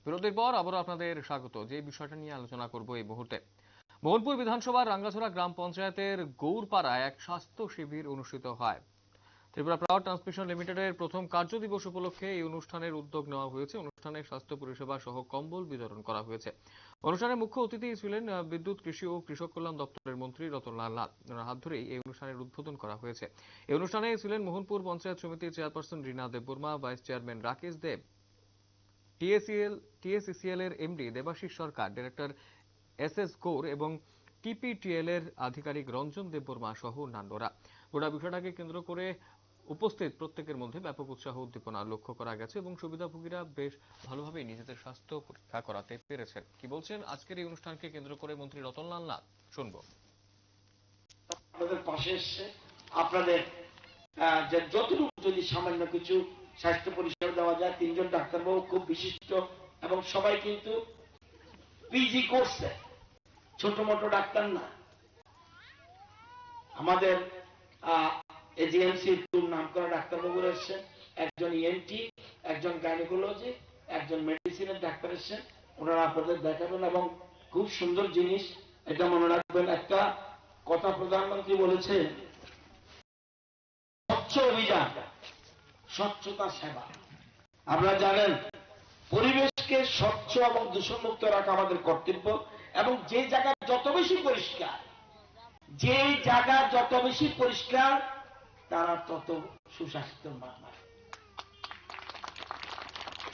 বিরতির পর আবারও আপনাদের স্বাগত। যে বিষয়টা নিয়ে আলোচনা করব এই মুহূর্তে, মোহনপুর বিধানসভার রাঙ্গাছড়া গ্রাম পঞ্চায়েতের গৌরপাড়ায় এক স্বাস্থ্য শিবির অনুষ্ঠিত হয়। ত্রিপুরা পাওয়ার ট্রান্সমিশন লিমিটেডের প্রথম কার্য দিবস উপলক্ষে এই অনুষ্ঠানের উদ্যোগ নেওয়া হয়েছে। অনুষ্ঠানে স্বাস্থ্য পরিষেবা সহ কম্বল বিতরণ করা হয়েছে। অনুষ্ঠানে মুখ্য অতিথি ছিলেন বিদ্যুৎ, কৃষি ও কৃষক কল্যাণ দপ্তরের মন্ত্রী রতনলাল নাথ। ওনার হাত ধরেই এই অনুষ্ঠানের উদ্বোধন করা হয়েছে। এই অনুষ্ঠানে ছিলেন মোহনপুর পঞ্চায়েত সমিতির chairperson Rina Debbarma, vice chairman Rakesh Deb, TSECL এর MD Debasish Sarkar, director SS Gour এবং টিপিটিএল এর আধিকারিক রঞ্জন দেববর্মা সহ অন্যান্যরা। গোটা বিষয়টাকে কেন্দ্র করে উপস্থিত প্রত্যেকের মধ্যে ব্যাপক উৎসাহ উদ্দীপনা লক্ষ্য করা গেছে এবং সুবিধাভোগীরা বেশ ভালোভাবেই নিজেদের স্বাস্থ্য পরীক্ষা করাতে পেরেছেন। কি বলছেন আজকের এই অনুষ্ঠানকে কেন্দ্র করে মন্ত্রী রতনলাল নাথ, শুনবো। আপনাদের পাশে এসছে, আপনাদের যতটুকু যদি সামান্য কিছু স্বাস্থ্য পরিষেবা দেওয়া যায়। তিনজন ডাক্তারবাবু খুব বিশিষ্ট এবং সবাই কিন্তু পিজি করছে, ছোট মোটো ডাক্তার না। আমাদের এজিএমসি নাম করা ডাক্তারবাবু এসছেন, একজন ইএনটি, একজন গাইনোকোলজি, একজন মেডিসিনের ডাক্তার এসছেন। ওনারা আপনাদের দেখাবেন এবং খুব সুন্দর জিনিস, এটা মনে রাখবেন। একটা কথা প্রধানমন্ত্রী বলেছেন, স্বচ্ছ অভিযান, স্বচ্ছতা সেবা। আপনারা জানেন পরিবেশকে স্বচ্ছ এবং দূষণমুক্ত রাখা আমাদের কর্তব্য, এবং যে জায়গা যত বেশি পরিষ্কার, যে জায়গা যত বেশি পরিষ্কার তারা তত সুস্বাস্থ্য মানুষ।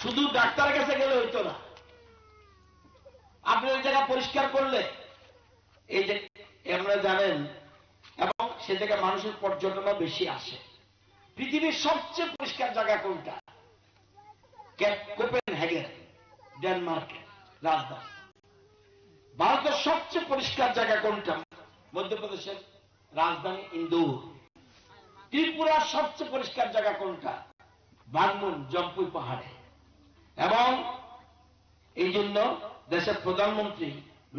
শুধু ডাক্তারের কাছে গেলে হইতো না, আপনি ওই জায়গা পরিষ্কার করলে এই যে আপনারা জানেন, এবং সে জায়গায় মানুষের পর্যটনও বেশি আসে। পৃথিবীর সবচেয়ে পরিষ্কার জায়গা কোনটা? কোপেনহেগেন, ডেনমার্কের রাজধানী। ভারতের সবচেয়ে পরিষ্কার জায়গা কোনটা? মধ্যপ্রদেশের রাজধানী ইন্দোর। ত্রিপুরার সবচেয়ে পরিষ্কার জায়গা কোনটা? বাগমুন, জম্পুই পাহাড়ে। এবং এই জন্য দেশের প্রধানমন্ত্রী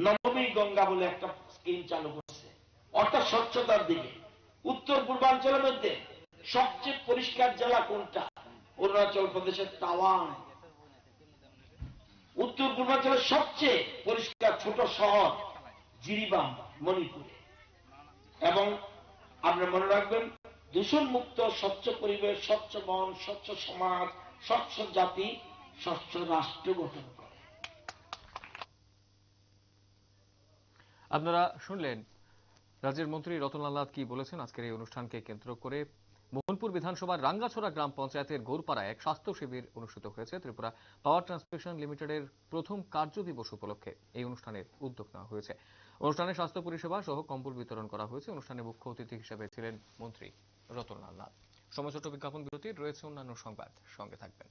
নবমী গঙ্গা বলে একটা স্কিম চালু করছে, অর্থাৎ স্বচ্ছতার দিকে। উত্তর পূর্বাঞ্চলের মধ্যে সবচেয়ে পরিষ্কার জেলা কোনটা? অরুণাচল প্রদেশের তাওয়াং। উত্তর পূর্বাঞ্চলের সবচেয়ে পরিষ্কার ছোট শহর জিরিবাম, মণিপুরে। এবং আপনারা মনে রাখবেন, দূষণ মুক্ত স্বচ্ছ পরিবেশ, স্বচ্ছ মন, স্বচ্ছ সমাজ, স্বচ্ছ জাতি, স্বচ্ছ রাষ্ট্র গঠন করে। আপনারা শুনলেন রাজ্যের মন্ত্রী রতনলাল নাথ কি বলেছেন আজকের এই অনুষ্ঠানকে কেন্দ্র করে। মোহনপুর বিধানসভার রাঙ্গাছড়া গ্রাম পঞ্চায়েতের গৌরপাড়ায় এক স্বাস্থ্য শিবির অনুষ্ঠিত হয়েছে। ত্রিপুরা পাওয়ার ট্রান্সমিশন লিমিটেডের প্রথম কার্য দিবস উপলক্ষে এই অনুষ্ঠানের উদ্যোগ নেওয়া হয়েছে। অনুষ্ঠানে স্বাস্থ্য পরিষেবা সহ কম্বল বিতরণ করা হয়েছে। অনুষ্ঠানে মুখ্য অতিথি হিসেবে ছিলেন মন্ত্রী রতনলাল নাথ। সময় ছোট বিজ্ঞাপন বিরতির, রয়েছে অন্যান্য সংবাদ, সঙ্গে থাকবেন।